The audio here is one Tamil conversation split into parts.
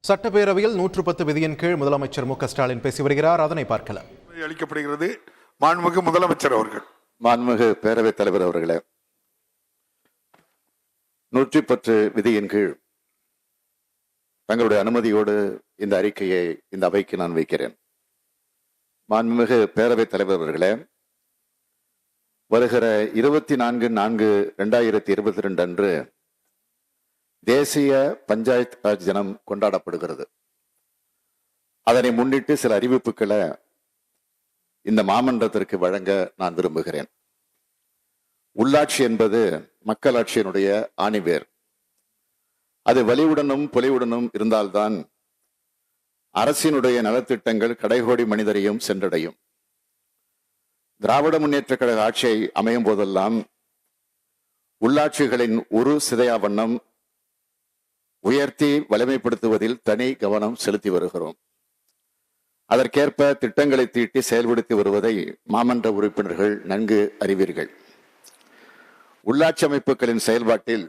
சட்டப்பேரவையில் 110 விதியின் கீழ் முதலமைச்சர் மு க ஸ்டாலின் பேசி வருகிறார். அதனை பார்க்கலாம். அளிக்கப்படுகிறது. மாண்புமிகு முதலமைச்சர் அவர்கள். மாண்புமிகு பேரவைத் தலைவர் அவர்களே, 110 விதியின் கீழ் தங்களுடைய அனுமதியோடு இந்த அறிக்கையை இந்த அவைக்கு நான் வைக்கிறேன். மாண்புமிகு பேரவைத் தலைவர் அவர்களே, வருகிற 24/4/2022 அன்று தேசிய பஞ்சாயத் ராஜ் தினம் கொண்டாடப்படுகிறது. அதனை முன்னிட்டு சில அறிவிப்புகளை இந்த மாமன்றத்திற்கு வழங்க நான் விரும்புகிறேன். உள்ளாட்சி என்பது மக்களாட்சியினுடைய ஆணிவேர். அது வலிவுடனும் பொலிவுடனும் இருந்தால்தான் அரசினுடைய நலத்திட்டங்கள் கடைகோடி மனிதரையும் சென்றடையும். திராவிட முன்னேற்ற கழக ஆட்சியை அமையும் போதெல்லாம் உள்ளாட்சிகளின் ஒரு சிதையா வண்ணம் உயர்த்தி வலிமைப்படுத்துவதில் தனி கவனம் செலுத்தி வருகிறோம். அதற்கேற்ப திட்டங்களை தீட்டி செயல்படுத்தி வருவதை மாமன்ற உறுப்பினர்கள் நன்கு அறிவீர்கள். உள்ளாட்சி அமைப்புகளின் செயல்பாட்டில்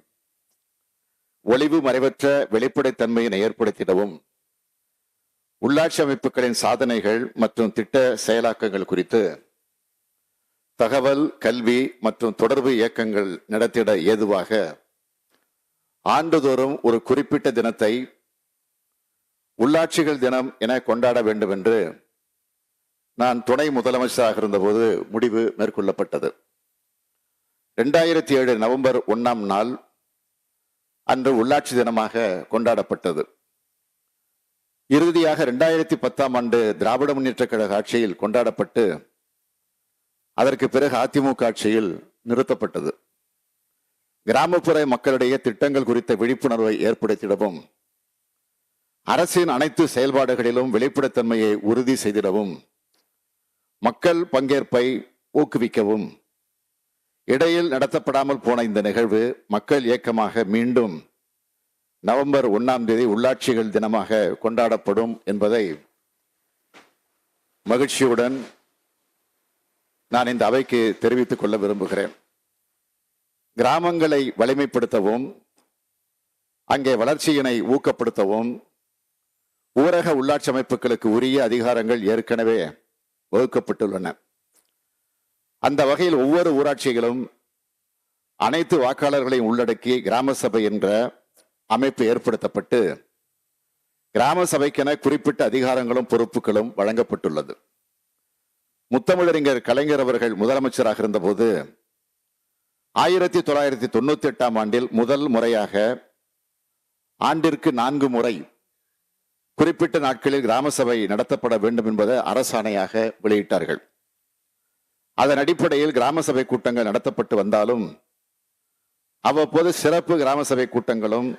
ஒளிவு மறைவற்ற வெளிப்படைத்தன்மையினை ஏற்படுத்திடவும் உள்ளாட்சி அமைப்புகளின் சாதனைகள் மற்றும் திட்ட செயலாக்கங்கள் குறித்து தகவல், கல்வி மற்றும் தொடர்பு இயக்கங்கள் நடத்திட ஏதுவாக ஆண்டுதோறும் ஒரு குறிப்பிட்ட தினத்தை உள்ளாட்சிகள் தினம் என கொண்டாட வேண்டும் என்று நான் துணை முதலமைச்சராக இருந்தபோது முடிவு மேற்கொள்ளப்பட்டது. 2007 நவம்பர் 1ஆம் நாள் அன்று உள்ளாட்சி தினமாக கொண்டாடப்பட்டது. இறுதியாக 2010ஆம் ஆண்டு திராவிட முன்னேற்ற கழக ஆட்சியில் கொண்டாடப்பட்டு அதற்கு பிறகு அதிமுக ஆட்சியில் நிறுத்தப்பட்டது. கிராமப்புற மக்களிடையே திட்டங்கள் குறித்த விழிப்புணர்வை ஏற்படுத்திடவும் அரசின் அனைத்து செயல்பாடுகளிலும் வெளிப்படைத்தன்மையை உறுதி செய்திடவும் மக்கள் பங்கேற்பை ஊக்குவிக்கவும் இடையில் நடத்தப்படாமல் போன இந்த நிகழ்வு மக்கள் இயக்கமாக மீண்டும் நவம்பர் 1ஆம் தேதி உள்ளாட்சிகள் தினமாக கொண்டாடப்படும் என்பதை மகிழ்ச்சியுடன் நான் இந்த அவைக்கு தெரிவித்துக் கொள்ள விரும்புகிறேன். கிராமங்களை வலிமைப்படுத்தவும் அங்கே வளர்ச்சியினை ஊக்கப்படுத்தவும் ஊரக உள்ளாட்சி அமைப்புகளுக்கு உரிய அதிகாரங்கள் ஏற்கனவே வகுக்கப்பட்டுள்ளன. அந்த வகையில் ஒவ்வொரு ஊராட்சிகளும் அனைத்து வாக்காளர்களையும் உள்ளடக்கி கிராம சபை என்ற அமைப்பு ஏற்படுத்தப்பட்டு கிராம சபைக்கென குறிப்பிட்ட அதிகாரங்களும் பொறுப்புகளும் வழங்கப்பட்டுள்ளது. முத்தமிழறிஞர் கலைஞர் அவர்கள் முதலமைச்சராக இருந்தபோது 1998ஆம் ஆண்டில் முதல் முறையாக ஆண்டிற்கு 4 முறை குறிப்பிட்ட நாட்களில் கிராம சபை நடத்தப்பட வேண்டும் என்பதை அரசாணையாக வெளியிட்டார்கள். அதன் அடிப்படையில் கிராம சபை கூட்டங்கள் நடத்தப்பட்டு வந்தாலும் அவ்வப்போது சிறப்பு கிராம சபை கூட்டங்களும்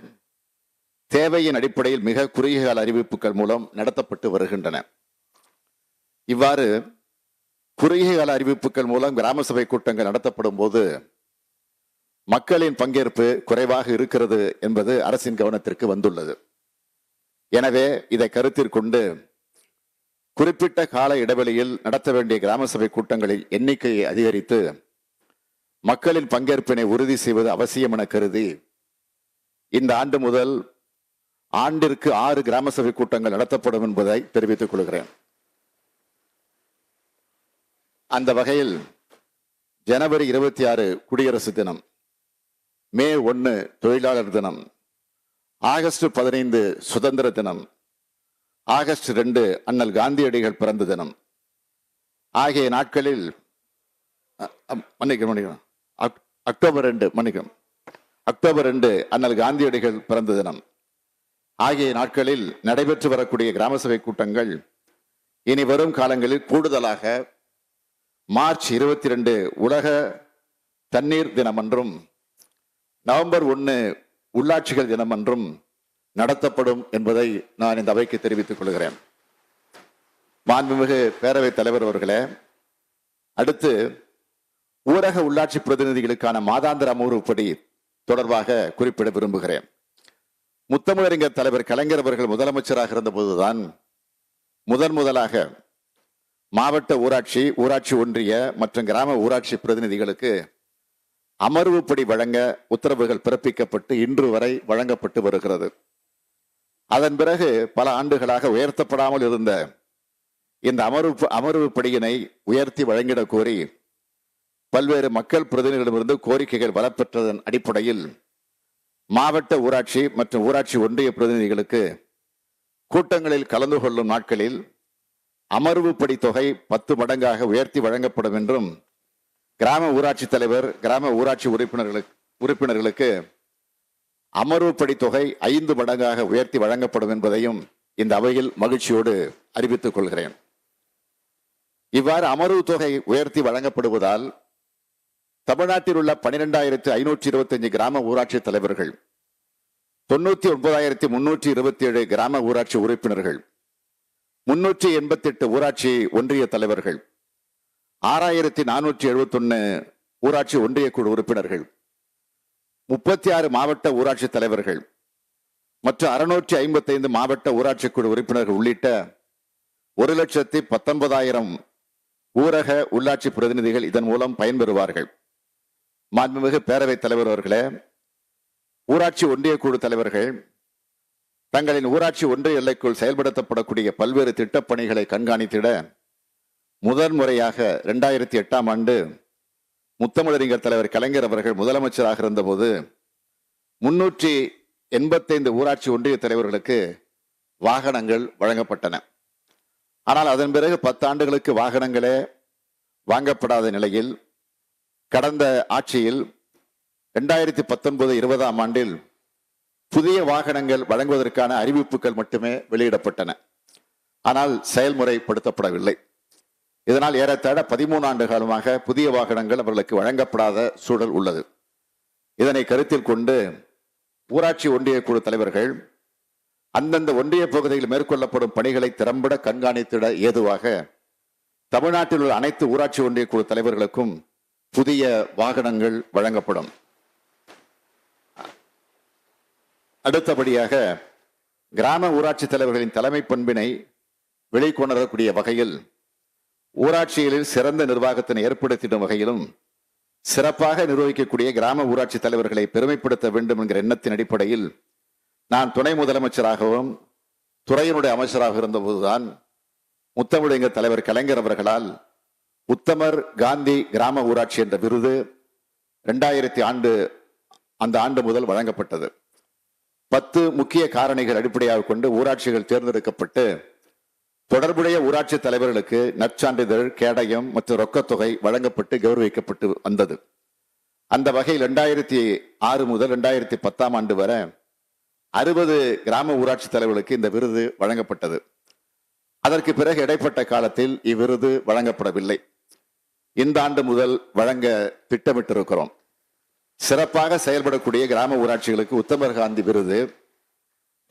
தேவையின் அடிப்படையில் மிக குறுகிய கால அறிவிப்புகள் மூலம் நடத்தப்பட்டு வருகின்றன. இவ்வாறு குறுகிய கால அறிவிப்புகள் மூலம் கிராம சபை கூட்டங்கள் நடத்தப்படும் போது மக்களின் பங்கேற்பு குறைவாக இருக்கிறது என்பது அரசின் கவனத்திற்கு வந்துள்ளது. எனவே இதை கருத்தில் கொண்டு குறிப்பிட்ட கால இடைவெளியில் நடத்த வேண்டிய கிராம சபை கூட்டங்களில் எண்ணிக்கையை அதிகரித்து மக்களின் பங்கேற்பினை உறுதி செய்வது அவசியம் என கருதி இந்த ஆண்டு முதல் ஆண்டிற்கு 6 கிராம சபை கூட்டங்கள் நடத்தப்படும் என்பதை தெரிவித்துக் கொள்கிறேன். அந்த வகையில் ஜனவரி 26 குடியரசு தினம், மே 1 தொழிலாளர் தினம், ஆகஸ்ட் 15 சுதந்திர தினம், ஆகஸ்ட் 2 அண்ணல் காந்தியடிகள் பிறந்த தினம் ஆகிய நாட்களில் அக்டோபர் 2 அண்ணல் காந்தியடிகள் பிறந்த தினம் ஆகிய நாட்களில் நடைபெற்று வரக்கூடிய கிராம சபை கூட்டங்கள் இனி வரும் காலங்களில் கூடுதலாக மார்ச் 22 உலக தண்ணீர் தினம் என்றும் நவம்பர் 1 உள்ளாட்சிகள் தினம் என்றும் நடத்தப்படும் என்பதை நான் இந்த அவைக்கு தெரிவித்துக் கொள்கிறேன். மாண்புமிகு பேரவைத் தலைவர் அவர்களே, அடுத்து ஊரக உள்ளாட்சி பிரதிநிதிகளுக்கான மாதாந்திர அமர்வுப்படி தொடர்பாக குறிப்பிட விரும்புகிறேன். முத்தமிழறிஞர் தலைவர் கலைஞர் அவர்கள் முதலமைச்சராக இருந்தபோதுதான் முதலாக மாவட்ட ஊராட்சி, ஊராட்சி ஒன்றிய மற்றும் கிராம ஊராட்சி பிரதிநிதிகளுக்கு அமர்வுப்படி வழங்க உத்தரவுகள் பிறப்பிக்கப்பட்டு இன்று வரை வழங்கப்பட்டு வருகிறது. அதன் பிறகு பல ஆண்டுகளாக உயர்த்தப்படாமல் இருந்த இந்த அமர்வு படியினை உயர்த்தி வழங்கிடக் கோரி பல்வேறு மக்கள் பிரதிநிதிகளிடமிருந்து கோரிக்கைகள் வரப்பெற்றதன் அடிப்படையில் மாவட்ட ஊராட்சி மற்றும் ஊராட்சி ஒன்றிய பிரதிநிதிகளுக்கு கூட்டங்களில் கலந்து கொள்ளும் நாட்களில் அமர்வு படி தொகை 10 மடங்காக உயர்த்தி வழங்கப்படும் என்றும் கிராம ஊராட்சி தலைவர் கிராம ஊராட்சி உறுப்பினர்களுக்கு அமர்வு படி தொகை 5 மடங்காக உயர்த்தி வழங்கப்படும் என்பதையும் இந்த அவையில் மகிழ்ச்சியோடு அறிவித்துக் கொள்கிறேன். இவ்வாறு அமர்வு தொகை உயர்த்தி வழங்கப்படுவதால் தமிழ்நாட்டில் உள்ள 12,525 கிராம ஊராட்சி தலைவர்கள், 99,327 கிராம ஊராட்சி உறுப்பினர்கள், 388 ஊராட்சி ஒன்றிய தலைவர்கள், 6,471 ஊராட்சி ஒன்றிய குழு உறுப்பினர்கள், 36 மாவட்ட ஊராட்சி தலைவர்கள் மற்றும் 655 மாவட்ட ஊராட்சி குழு உறுப்பினர்கள் உள்ளிட்ட 1,19,000 ஊரக உள்ளாட்சி பிரதிநிதிகள் இதன் மூலம் பயன்பெறுவார்கள். மாண்புமிகு பேரவைத் தலைவர் அவர்களே, ஊராட்சி ஒன்றிய குழு தலைவர்கள் தங்களின் ஊராட்சி ஒன்றிய எல்லைக்குள் செயல்படுத்தப்படக்கூடிய பல்வேறு திட்டப்பணிகளை கண்காணித்திட முதல் முறையாக 2008ஆம் ஆண்டு முத்தமிழறிஞர் தலைவர் கலைஞர் அவர்கள் முதலமைச்சராக இருந்தபோது 385 ஊராட்சி ஒன்றிய தலைவர்களுக்கு வாகனங்கள் வழங்கப்பட்டன. ஆனால் அதன் பிறகு 10 ஆண்டுகளுக்கு வாகனங்களே வாங்கப்படாத நிலையில் கடந்த ஆட்சியில் 2019-20ஆம் ஆண்டில் புதிய வாகனங்கள் வழங்குவதற்கான அறிவிப்புகள் மட்டுமே வெளியிடப்பட்டன. ஆனால் செயல்முறைப்படுத்தப்படவில்லை. இதனால் ஏறத்தாழ 13 ஆண்டு காலமாக புதிய வாகனங்கள் அவர்களுக்கு வழங்கப்படாத சூழல் உள்ளது. இதனை கருத்தில் கொண்டு ஊராட்சி ஒன்றிய குழு தலைவர்கள் அந்தந்த ஒன்றிய பகுதியில் மேற்கொள்ளப்படும் பணிகளை திறம்பட கண்காணித்திட ஏதுவாக தமிழ்நாட்டில் உள்ள அனைத்து ஊராட்சி ஒன்றிய குழு தலைவர்களுக்கும் புதிய வாகனங்கள் வழங்கப்படும். அடுத்தபடியாக கிராம ஊராட்சி தலைவர்களின் தலைமை பண்பினை வெளிக்கொணரக்கூடிய வகையில் ஊராட்சிகளில் சிறந்த நிர்வாகத்தினை ஏற்படுத்திடும் வகையிலும் சிறப்பாக நிர்வகிக்கக்கூடிய கிராம ஊராட்சி தலைவர்களை பெருமைப்படுத்த வேண்டும் என்கிற எண்ணத்தின் அடிப்படையில் நான் துணை முதலமைச்சராகவும் துறையினுடைய அமைச்சராக இருந்தபோதுதான் முத்தமிழறிஞர் தலைவர் கலைஞர் அவர்களால் உத்தமர் காந்தி கிராம ஊராட்சி என்ற விருது 2000 அந்த ஆண்டு முதல் வழங்கப்பட்டது. 10 முக்கிய காரணிகள் அடிப்படையாக கொண்டு ஊராட்சிகள் தேர்ந்தெடுக்கப்பட்டு தொடர்புடைய ஊராட்சி தலைவர்களுக்கு நற்சான்றிதழ், கேடயம் மற்றும் ரொக்கத்தொகை வழங்கப்பட்டு கௌரவிக்கப்பட்டு வந்தது. அந்த வகையில் 2006 முதல் 2010ஆம் ஆண்டு வரை 60 கிராம ஊராட்சி தலைவர்களுக்கு இந்த விருது வழங்கப்பட்டது. அதற்கு பிறகு இடைப்பட்ட காலத்தில் இவ்விருது வழங்கப்படவில்லை. இந்த ஆண்டு முதல் வழங்க திட்டமிட்டிருக்கிறோம். சிறப்பாக செயல்படக்கூடிய கிராம ஊராட்சிகளுக்கு உத்தமர் காந்தி விருது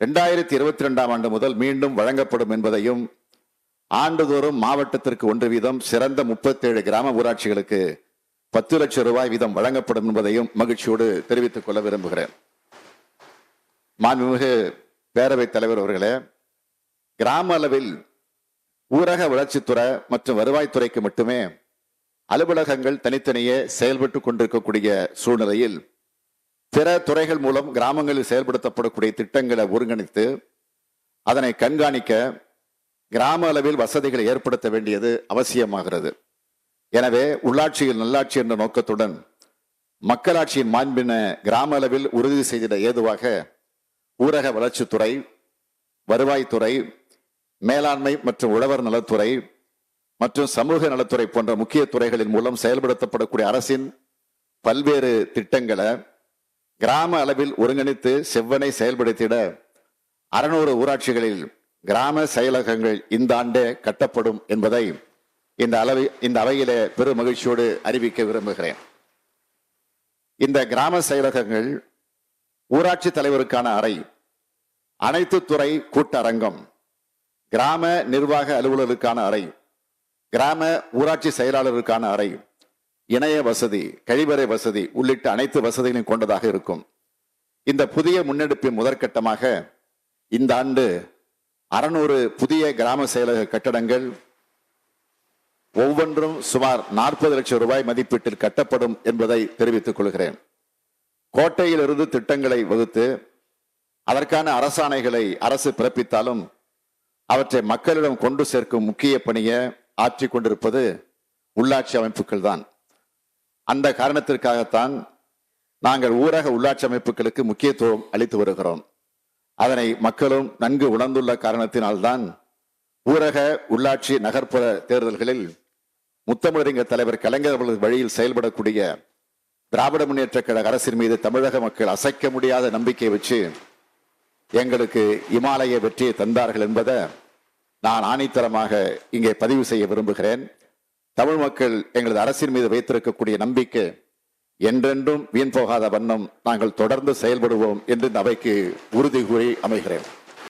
2022ஆம் ஆண்டு முதல் மீண்டும் வழங்கப்படும் என்பதையும் ஆண்டுதோறும் மாவட்டத்திற்கு 1 வீதம் சிறந்த 37 கிராம ஊராட்சிகளுக்கு 10 லட்சம் ரூபாய் வீதம் வழங்கப்படும் என்பதையும் மகிழ்ச்சியோடு தெரிவித்துக் கொள்ள விரும்புகிறேன். மாண்புமிகு பேரவைத் தலைவர் அவர்களே, கிராம அளவில் ஊரக வளர்ச்சித்துறை மற்றும் வருவாய்த்துறைக்கு மட்டுமே அலுவலகங்கள் தனித்தனியே செயல்பட்டு கொண்டிருக்கக்கூடிய சூழ்நிலையில் பிற துறைகள் மூலம் கிராமங்களில் செயல்படுத்தப்படக்கூடிய திட்டங்களை ஒருங்கிணைத்து அதனை கண்காணிக்க கிராம அளவில் வசதிகளை ஏற்படுத்த வேண்டியது அவசியமாகிறது. எனவே உள்ளாட்சியில் நல்லாட்சி என்ற நோக்கத்துடன் மக்களாட்சியின் மாண்பின கிராம அளவில் உறுதி செய்திட ஏதுவாக ஊரக வளர்ச்சித்துறை, வருவாய்த்துறை, மேலாண்மை மற்றும் உழவர் நலத்துறை மற்றும் சமூக நலத்துறை போன்ற முக்கிய துறைகளின் மூலம் செயல்படுத்தப்படக்கூடிய அரசின் பல்வேறு திட்டங்களை கிராம அளவில் ஒருங்கிணைத்து செவ்வனை செயல்படுத்திட 600 ஊராட்சிகளில் கிராம செயலகங்கள் இந்த ஆண்டே கட்டப்படும் என்பதை இந்த அவையிலே பெரும் மகிழ்ச்சியோடு அறிவிக்க விரும்புகிறேன். இந்த கிராம செயலகங்கள் ஊராட்சி தலைவருக்கான அறை, அனைத்து துறை கூட்டரங்கம், கிராம நிர்வாக அலுவலருக்கான அறை, கிராம ஊராட்சி செயலாளருக்கான அறை, இணைய வசதி, கழிவறை வசதி உள்ளிட்ட அனைத்து வசதிகளையும் கொண்டதாக இருக்கும். இந்த புதிய முன்னெடுப்பின் முதற்கட்டமாக இந்த ஆண்டு 600 புதிய கிராம செயலக கட்டடங்கள் ஒவ்வொன்றும் சுமார் 40 லட்சம் ரூபாய் மதிப்பீட்டில் கட்டப்படும் என்பதை தெரிவித்துக் கொள்கிறேன். கோட்டையிலிருந்து திட்டங்களை வகுத்து அதற்கான அரசாணைகளை அரசு பிறப்பித்தாலும் அவற்றை மக்களிடம் கொண்டு சேர்க்கும் முக்கிய பணியை ஆற்றிக் கொண்டிருப்பது உள்ளாட்சி அமைப்புகள் தான். அந்த காரணத்திற்காகத்தான் நாங்கள் ஊரக உள்ளாட்சி அமைப்புகளுக்கு முக்கியத்துவம் அளித்து வருகிறோம். அதனை மக்களும் நன்கு உணர்ந்துள்ள காரணத்தினால்தான் ஊரக உள்ளாட்சி நகர்ப்புற தேர்தல்களில் முத்தமிழறிஞர் தலைவர் கலைஞர் அவர்களது வழியில் செயல்படக்கூடிய திராவிட முன்னேற்ற கழக அரசின் மீது தமிழக மக்கள் அசைக்க முடியாத நம்பிக்கை வச்சு எங்களுக்கு இமாலய வெற்றியை தந்தார்கள் என்பதை நான் ஆணித்தரமாக இங்கே பதிவு செய்ய விரும்புகிறேன். தமிழ் மக்கள் எங்களது அரசின் மீது வைத்திருக்கக்கூடிய நம்பிக்கை என்றென்றும் வீண் போகாத வண்ணம் நாங்கள் தொடர்ந்து செயல்படுவோம் என்று இந்த அவைக்கு உறுதி கூறி அமைகிறேன்.